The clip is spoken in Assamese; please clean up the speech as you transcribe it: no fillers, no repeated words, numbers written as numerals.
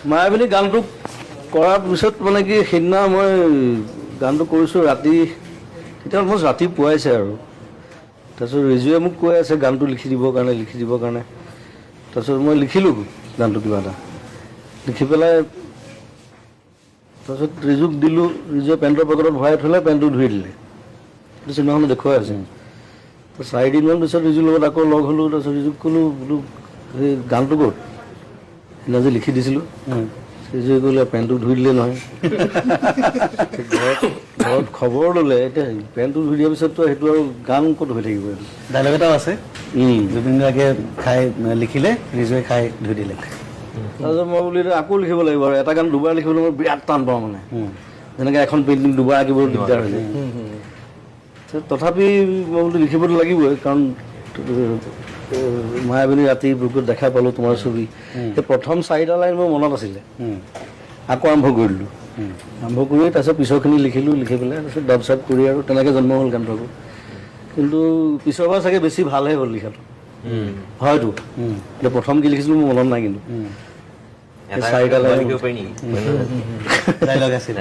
মায়াবিনী গানটো কৰাৰ পিছত মানে কি সেইদিনা মই গানটো কৰিছোঁ ৰাতি, তেতিয়া অলমষ্ট ৰাতি পুৱাইছে আৰু তাৰপিছত ৰিজুৱে মোক কৈ আছে গানটো লিখি দিবৰ কাৰণে তাৰপিছত মই লিখিলোঁ গানটো কিবা এটা লিখি পেলাই তাৰপিছত ৰিজুক দিলোঁ। ৰিজুৱে পেণ্টৰ পকেটত ভৰাই থ'লে, পেণ্টটো ধুই দিলে। সেইটো চিনেমাখনত দেখুৱাই আছে। তো 4 দিনমান পিছত ৰিজুৰ লগত আকৌ লগ হ'লোঁ। তাৰপিছত ৰিজুক ক'লোঁ বোলো সেই গানটো ক'ত, সেইদিনা যে লিখি দিছিলোঁ। ৰিজুৱে ক'লে পেণ্টটো ধুই দিলে নহয়। ঘৰত খবৰ ল'লে, এতিয়া পেণ্টটো ধুই দিয়াৰ পিছততো সেইটো আৰু গান ক'ত হৈ থাকিব। এইটো ডাইলগ এটাও আছে, জুবিন গাৰ্গে খাই লিখিলে, ৰিজুৱে খাই ধুই দিলে। তাৰপিছত মই বোলো আকৌ লিখিব লাগিব আৰু এটা গান দুবাৰ লিখিবলৈ মই বিৰাট টান পাওঁ মানে, যেনেকৈ এখন পেইণ্টিং দুবাৰ আঁকিবলৈ দিগদাৰ হৈ যায়। তথাপি মই বোলো লিখিবতো লাগিবই, কাৰণ মায়াবিনী ৰাতি বুকুত দেখা পালোঁ তোমাৰ ছবি, সেই প্ৰথম 4টা লাইন মোৰ মনত আছিলে। আকৌ আৰম্ভ কৰিলোঁ, আৰম্ভ কৰি তাৰপিছত পিছৰখিনি লিখিলোঁ। লিখি পেলাই তাৰপিছত ডাব চাব কৰি আৰু তেনেকৈ জন্ম হ'ল গানটো আকৌ। কিন্তু পিছৰ পৰা চাগে বেছি ভালহে হ'ল লিখাটো, হয়তো। এতিয়া প্ৰথম কি লিখিছিলোঁ মোৰ মনত নাই, কিন্তু 4টা লাইন ডাইলগ আছিল।